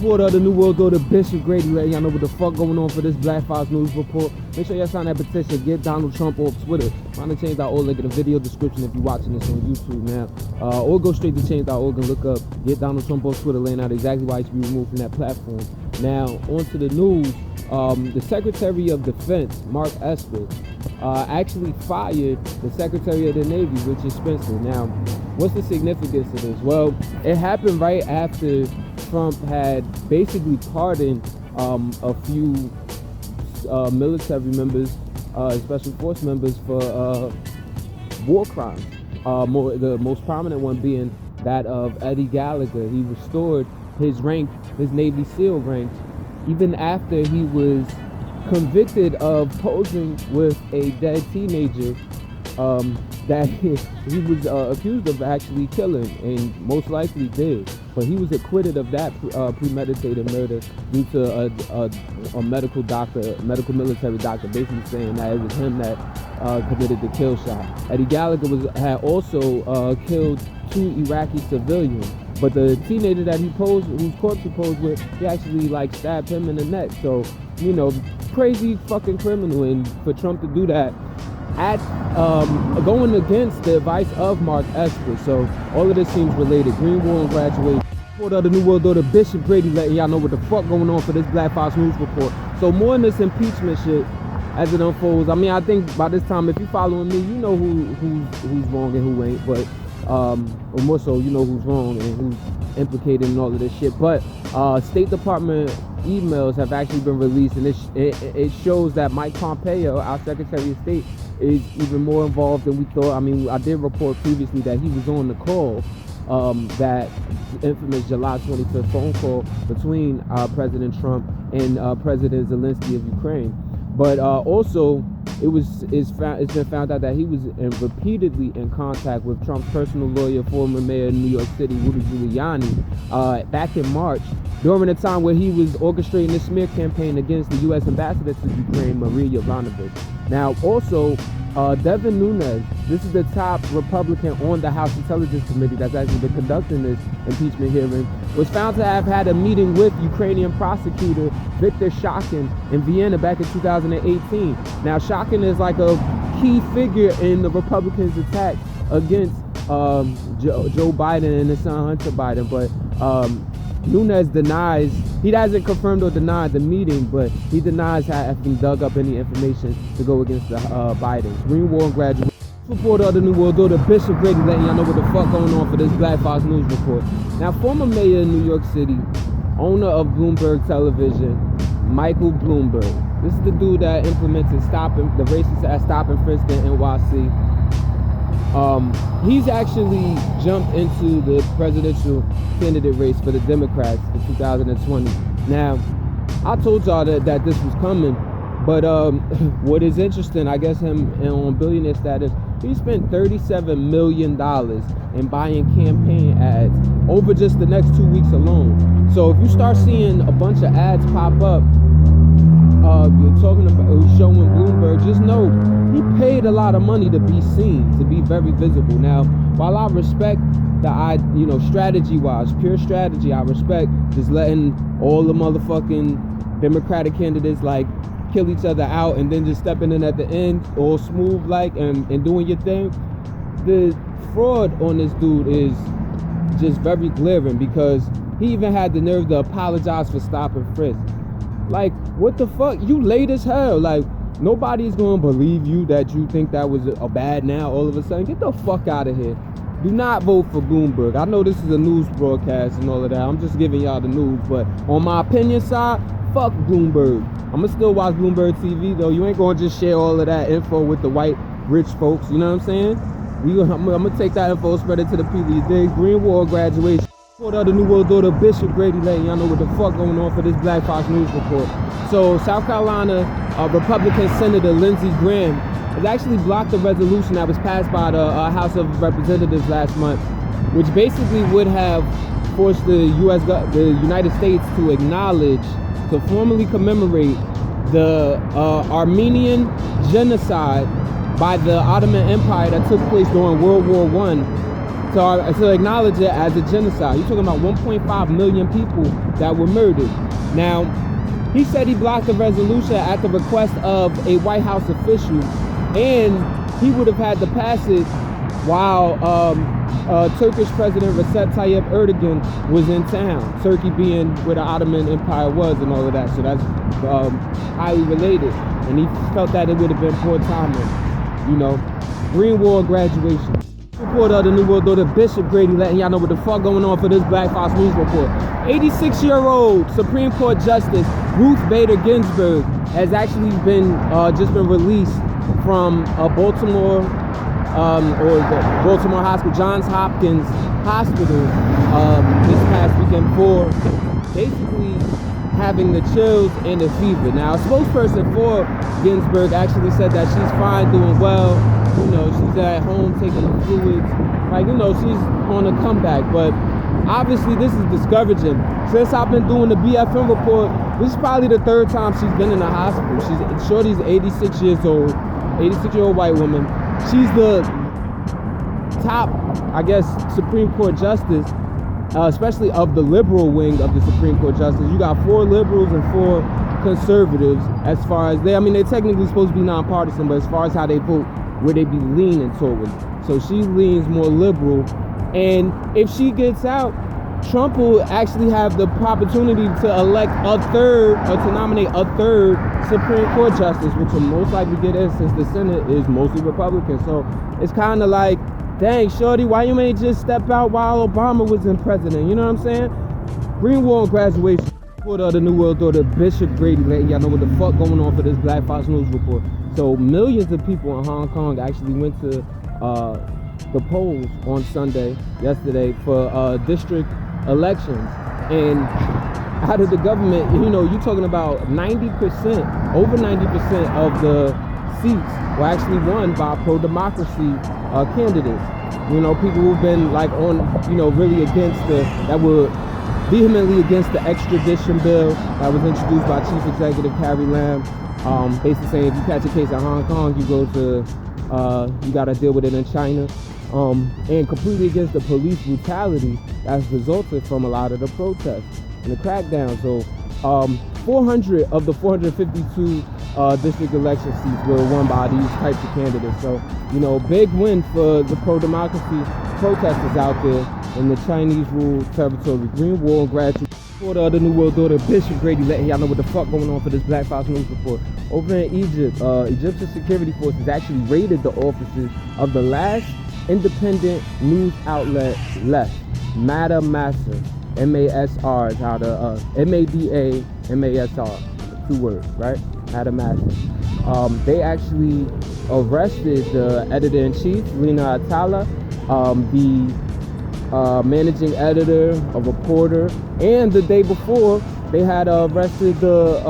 Report of the New World Order, Bishop Grady, letting y'all know what the fuck going on for this Black Fox News Report. Make sure y'all sign that petition. Get Donald Trump off Twitter. Find the change.org link in the video description if you're watching this on YouTube now. Or go straight to change.org and look up Get Donald Trump off Twitter, laying out exactly why he should be removed from that platform. Now, on to the news. The Secretary of Defense, Mark Esper, actually fired the Secretary of the Navy, Richard Spencer. Now, what's the significance of this? Well, it happened right after Trump had basically pardoned a few military members, special force members for war crimes. The most prominent one being that of Eddie Gallagher. He restored his rank, his Navy SEAL rank, even after he was convicted of posing with a dead teenager that he was accused of actually killing, and most likely did. But he was acquitted of that premeditated murder due to a medical military doctor basically saying that it was him that committed the kill shot. Eddie Gallagher had also killed 2 Iraqi civilians. But the teenager that he posed, whose corpse he posed with, he actually stabbed him in the neck. So, crazy fucking criminal. And for Trump to do that at going against the advice of Mark Esper. So all of this seems related. Green Wall and Graduation. Report of the New World Order, Bishop Grady, letting y'all know what the fuck going on for this Black Fox News Report. So more in this impeachment shit as it unfolds. I mean, I think by this time, if you're following me, you know who's wrong and who ain't. But or more so, you know who's wrong and who's implicated in all of this shit. But State Department emails have actually been released, and it shows that Mike Pompeo, our Secretary of State, is even more involved than we thought. I mean, I did report previously that he was on the call, that infamous July 25th phone call between President Trump and President Zelensky of Ukraine. But also, it's been found out that he was repeatedly in contact with Trump's personal lawyer, former mayor of New York City, Rudy Giuliani, back in March, during a time where he was orchestrating a smear campaign against the U.S. ambassador to Ukraine, Maria Yovanovitch. Now, also, Devin Newz, this is the top Republican on the House Intelligence Committee that's actually been conducting this impeachment hearing, was found to have had a meeting with Ukrainian prosecutor Viktor Shokin in Vienna back in 2018. Now, Shokin is like a key figure in the Republicans' attack against Joe Biden and his son Hunter Biden, but Newz denies, he hasn't confirmed or denied the meeting, but he denies having dug up any information to go against the Bidens. Green Wall and Graduation. Report of the New World Order, Bishop Grady, letting y'all know what the fuck going on for this Black Fox News Report. Now, former mayor of New York City, owner of Bloomberg Television, Michael Bloomberg. This is the dude that implemented the racists at Stop and Frisk in NYC. He's actually jumped into the presidential candidate race for the Democrats in 2020. Now, I told y'all that this was coming, but what is interesting, I guess him on billionaire status, he spent $37 million in buying campaign ads over just the next 2 weeks alone. So if you start seeing a bunch of ads pop up, talking about showing Bloomberg, just know he paid a lot of money to be seen, to be very visible. Now, while I respect the strategy-wise, pure strategy, I respect just letting all the motherfucking Democratic candidates kill each other out and then just stepping in at the end, all smooth and doing your thing. The fraud on this dude is just very glaring, because he even had the nerve to apologize for Stop and Frisk. What the fuck? You late as hell. Nobody's gonna believe you that you think that was a bad now all of a sudden. Get the fuck out of here. Do not vote for Bloomberg. I know this is a news broadcast and all of that. I'm just giving y'all the news, but on my opinion side, fuck Bloomberg. I'ma still watch Bloomberg TV though. You ain't gonna just share all of that info with the white rich folks, you know what I'm saying? I'm gonna take that info, spread it to the people you dig. Green Wall Graduation. Report of the New World Order, Bishop Grady, letting y'all know what the fuck going on for this Black Fox News Report. So, South Carolina Republican Senator Lindsey Graham has actually blocked a resolution that was passed by the House of Representatives last month, which basically would have forced the United States to acknowledge, to formally commemorate the Armenian genocide by the Ottoman Empire that took place during World War I to acknowledge it as a genocide. You're talking about 1.5 million people that were murdered. Now, he said he blocked the resolution at the request of a White House official, and he would have had to pass it while Turkish President Recep Tayyip Erdogan was in town. Turkey being where the Ottoman Empire was and all of that. So that's highly related. And he felt that it would have been poor timing. You know, Green Wall graduation. Report of the New World Order, Bishop Grady letting y'all know what the fuck going on for this Black Fox News Report. 86-year-old Supreme Court Justice Ruth Bader Ginsburg has actually been just been released from Baltimore or the Baltimore Hospital, Johns Hopkins Hospital, this past weekend for basically having the chills and the fever. Now, a spokesperson for Ginsburg actually said that she's fine, doing well. You know, she's at home taking the fluids. Like, you know, she's on a comeback. But obviously, this is discouraging. Since I've been doing the BFN report, this is probably the third time she's been in the hospital. Shorty's 86 years old, 86-year-old white woman. She's the top, I guess, Supreme Court justice, especially of the liberal wing of the Supreme Court justice. You got 4 liberals and 4 conservatives as far as they're technically supposed to be nonpartisan, but as far as how they vote, where they be leaning towards. So she leans more liberal. And if she gets out, Trump will actually have the opportunity to elect a third, or to nominate a third Supreme Court justice, which will most likely get in since the Senate is mostly Republican. So it's kind of like, dang, shorty, why you ain't just step out while Obama was in president? You know what I'm saying? Green Wall graduation. Report of the New World Order, Bishop Grady letting y'all know what the fuck going on for this Black Fox News Report. So millions of people in Hong Kong actually went to the polls on yesterday for district elections, and out of the government, you know, you're talking about 90%, over 90% of the seats were actually won by pro-democracy candidates. You know, people who've been like on, you know, really against that were vehemently against the extradition bill that was introduced by Chief Executive Carrie Lam. Basically saying if you catch a case in Hong Kong, you go to, you got to deal with it in China. And completely against the police brutality that's resulted from a lot of the protests and the crackdown. So 400 of the 452 district election seats were won by these types of candidates. So, you know, big win for the pro-democracy protesters out there in the Chinese-ruled territory. Green Wall graduation. For the other New World Order, Bishop Grady letting y'all know what the fuck going on for this Black Fox News Report. Over in Egypt, Egyptian security forces actually raided the offices of the last independent news outlet left, Mada Masr, M-A-S-R is how the M-A-D-A-M-A-S-R, 2 words, right? Mada Masr. They actually arrested the editor-in-chief, Lina Atala, the managing editor, a reporter, and the day before they had arrested the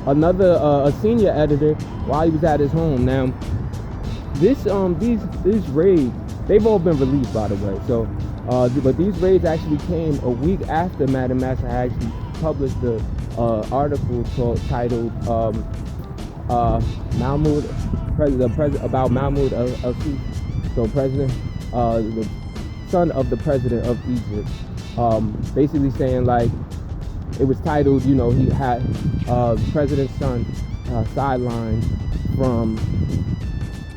a senior editor while he was at his home. Now, these raids, they've all been released, by the way. So, but these raids actually came a week after Madam Masr actually published the article titled Mahmoud, about Mahmoud al-Sisi, so the son of the president of Egypt, basically saying, like, it was titled, you know, he had the president's son sidelined from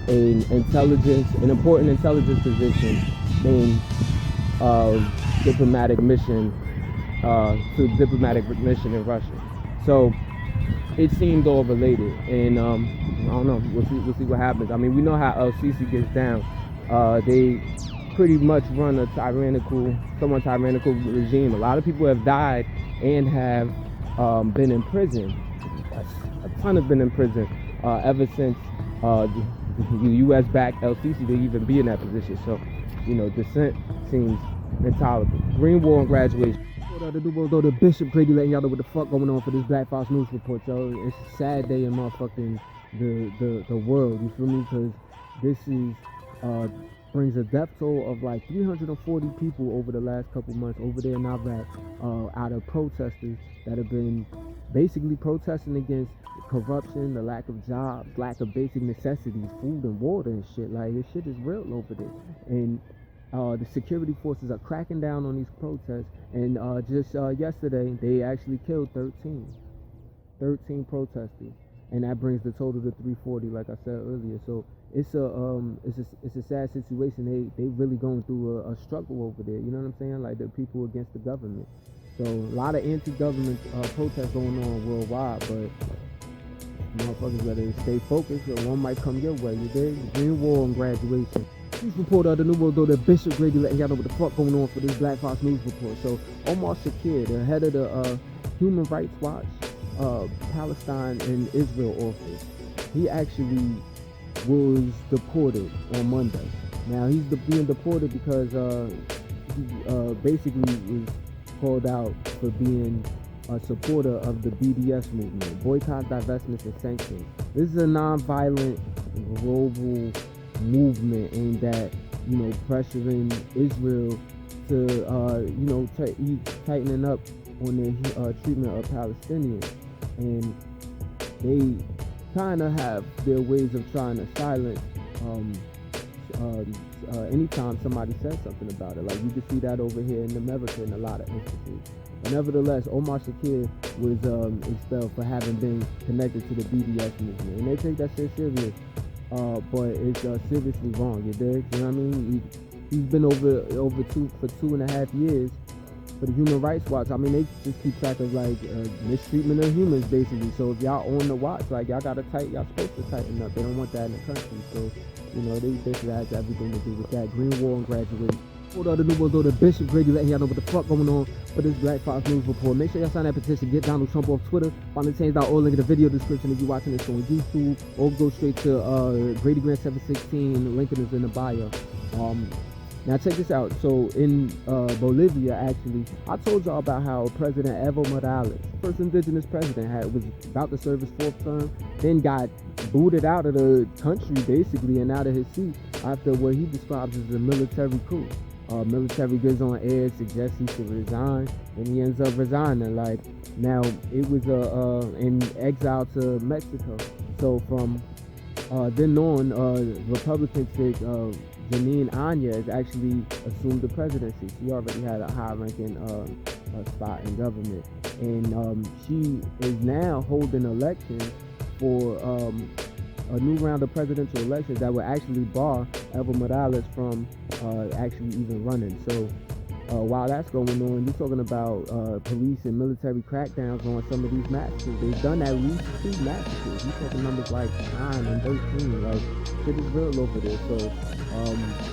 an important intelligence position in diplomatic mission in Russia. So it seemed all related, and I don't know. We'll see what happens. I mean, we know how al-Sisi gets down. They pretty much run a somewhat tyrannical regime. A lot of people have died and have been in prison. A ton have been in prison ever since the U.S.-backed al-Sisi to even be in that position. So, you know, dissent seems intolerable. Green Wall and graduation. The Bishop Grady letting y'all know what the fuck going on for this Black Fox News Report, yo. It's a sad day in motherfucking the world, you feel me? Because this is brings a death toll of like 340 people over the last couple months over there in Iraq, out of protesters that have been basically protesting against corruption, the lack of jobs, lack of basic necessities, food and water and shit. Like, this shit is real over there. And the security forces are cracking down on these protests, and just yesterday they actually killed 13 protesters, and that brings the total to 340, like I said earlier. So it's a sad situation. They really going through a struggle over there. You know what I'm saying? Like the people against the government. So a lot of anti-government protests going on worldwide, but motherfuckers better stay focused, or one might come your way. You dig? Green Wall and Graduation. News report of the New World Order, Bishop Grady letting y'all know what the fuck going on for this Black Fox News report. So Omar Shakir, the head of the Human Rights Watch Palestine and Israel office, he actually was deported on Monday. Now he's being deported because he basically was called out for being a supporter of the BDS movement, boycott, divestments, and sanctions. This is a non-violent global movement aimed at, pressuring Israel to, tightening up on their treatment of Palestinians. And they kind of have their ways of trying to silence anytime somebody says something about it. Like you can see that over here in America in a lot of instances. But nevertheless, Omar Shakir was expelled for having been connected to the BDS movement, and they take that shit serious. But it's seriously wrong. You dig? You know what I mean? He's been over for 2.5 years for the Human Rights Watch. I mean, they just keep track of like mistreatment of humans, basically. So if y'all on the watch, like y'all supposed to tighten up. They don't want that in the country. So they basically has everything to do with that. Green Wall and Graduation. Hold on, the New World Order, Bishop Grady letting y'all know what the fuck going on for this Black Fox News report. Make sure y'all sign that petition, get Donald Trump off Twitter. Find the change.org link in the video description if you're watching this on YouTube, or go straight to Grady Grant 716. Link is in the bio. Now check this out. So in Bolivia, actually, I told y'all about how President Evo Morales, first indigenous president, was about to serve his 4th term, then got booted out of the country basically and out of his seat after what he describes as a military coup. Military goes on air, suggests he should resign, and he ends up resigning. Like, now it was in exile to Mexico. So from then on, Republican chick Janine Anya has actually assumed the presidency. She already had a high-ranking spot in government, and she is now holding elections for a new round of presidential elections that would actually bar Evo Morales from actually even running. So while that's going on, you're talking about police and military crackdowns on some of these massacres. They've done at least 2 massacres. You're talking numbers like 9 and 13. Like, shit is real over there. So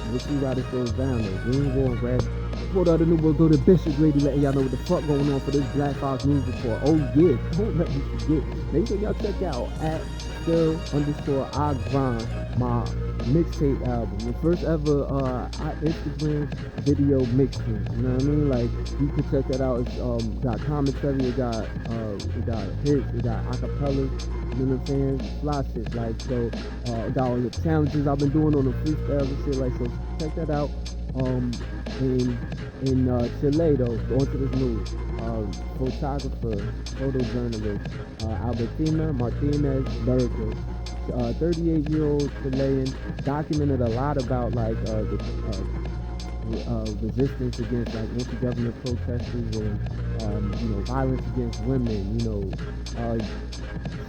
we'll see how this goes down there. Green Wall and Graduation. For the New World Order, Bishop Grady letting y'all know what the fuck going on for this Black Fox News report. Oh yeah, don't let me forget. Make sure y'all check out at @still_I grind, my mixtape album, the first ever Instagram video mixtape. You know what I mean? Like, you can check that out. It's got commentary, it got hits, it got acapellas. You know what I'm saying? Fly shit. Like, so got all the challenges I've been doing on the freestyle and shit. Like, so check that out. In Chile though, onto this news. Photographer, photojournalist, Albertina Martinez Berger, 38-year-old Chilean, documented a lot about like the resistance against like anti-government protesters and violence against women.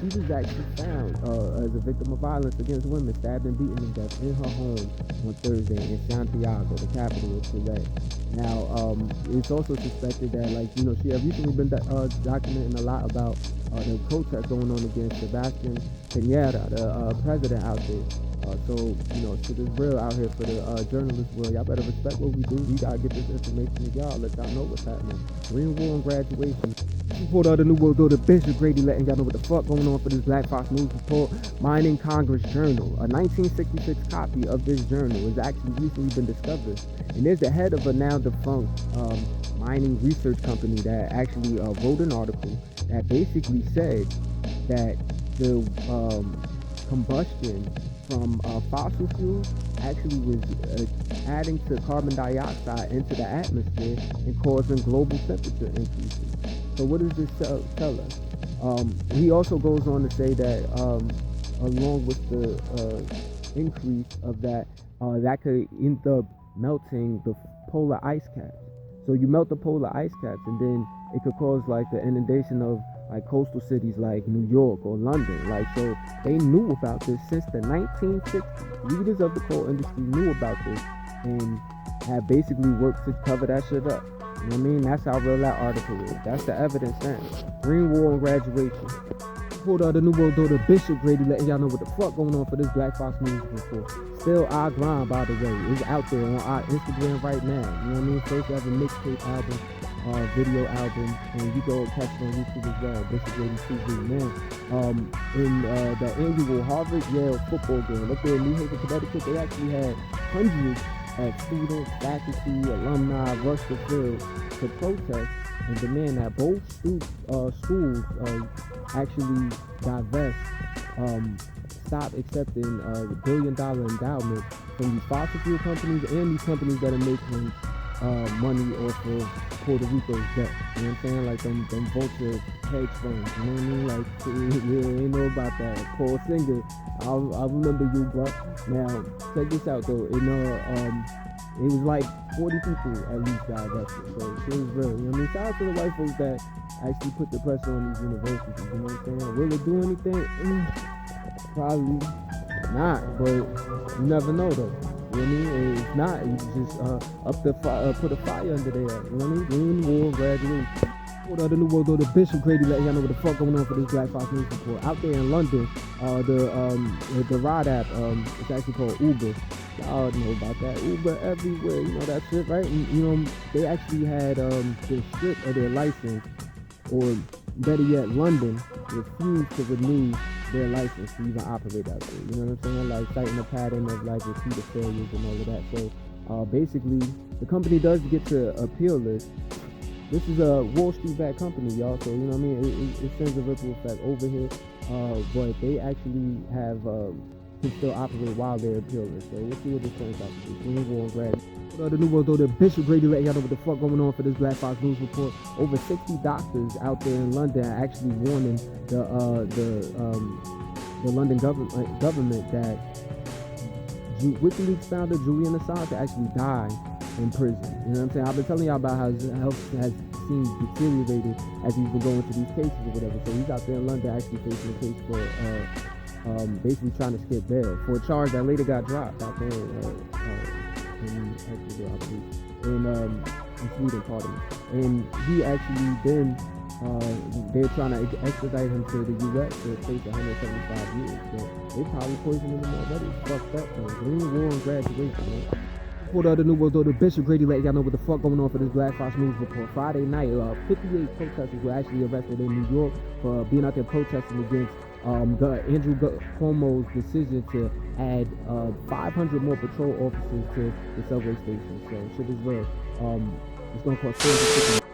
She was actually found as a victim of violence against women, stabbed and beaten to death in her home on Thursday in Santiago, the capital of Chile. Now, it's also suspected that, she had recently been documenting a lot about the protests going on against Sebastian Piñera, the president out there. So shit is real out here for the journalist world. Y'all better respect what we do. We gotta get this information to y'all, let y'all know what's happening. Green Wall and Graduation. Report of the New World Order, Bishop Grady letting y'all know what the fuck going on for this Black Fox News report. Mining Congress Journal. A 1966 copy of this journal has actually recently been discovered. And there's the head of a now defunct mining research company that actually wrote an article that basically said that the combustion from fossil fuels actually was adding to carbon dioxide into the atmosphere and causing global temperature increases. So what does this tell us? He also goes on to say that along with the increase of that, that could end up melting the polar ice caps. So you melt the polar ice caps, and then it could cause like the inundation of like coastal cities like New York or London. Like, so they knew about this since the 1960s. Leaders of the coal industry knew about this and have basically worked to cover that shit up. You know what I mean? That's how real that article is. That's the evidence then. Green War on graduation. Pulled out the New World Order, Bishop Grady letting y'all know what the fuck going on for this Black Fox News Report. Still our grind, by the way. It's out there on our Instagram right now. You know what I mean? First ever mixtape album, video album, and you go catch it on YouTube as well. Bishop Grady TV, man. In the annual Harvard-Yale football game up there in New Haven, Connecticut, they actually had hundreds of students, faculty, alumni rush the field to protest and demand that both schools actually divest, stop accepting $1 billion endowment from these fossil fuel companies and these companies that are making money off of Puerto Rico's debt. You know what I'm saying? Like them vulture hedge funds. You know what I mean? Like, you ain't know about that. Paul Singer, I remember you, bro. Now, check this out though. It was like 40 people at least got arrested. So it was real. You know what I mean? Shout out to the white folks that actually put the pressure on these universities. You know what I'm saying? Will it do anything? Probably not, but you never know though. You know what I mean? If not, you just put a fire under there. You know what I mean? Green War graduation. The New World Order, Bishop Grady letting y'all know what the fuck going on for this Black Fox News Report. Out there in London, the ride app, it's actually called Uber. Y'all know about that. Uber everywhere, you know that shit, right? And, you know, they actually had the strip of their license, or better yet, London refused to renew their license to even operate out there. You know what I'm saying? Like citing a pattern of like repeated failures and all of that. So basically, the company does get to appeal this. This is a Wall Street backed company, y'all. So you know what I mean? It sends a ripple effect over here. But they actually have can still operate while they're appealing. So we'll see what this turns out to be. Green War on grad. The New World Order, Bishop Grady letting y'all know what the fuck going on for this Black Fox News Report. Over 60 doctors out there in London are actually warning the London government that WikiLeaks founder Julian Assange actually died in prison. You know what I'm saying? I've been telling y'all about how his health has seemed deteriorated as he's been going through these cases or whatever. So he's out there in London actually facing a case for basically trying to skip bail for a charge that later got dropped out there in Sweden, pardon me. And he actually then they're trying to extradite him to the U.S. to face 175 years. So they probably poisoning him already. It's fucked up though. Green War on graduation, man. Pulled out the New World Order, Bishop Grady letting y'all know what the fuck going on for this Black Fox News Report. Friday night, 58 protesters were actually arrested in New York for being out there protesting against Andrew Cuomo's decision to add 500 more patrol officers to the subway station. So shit is real. It's gonna cost $450.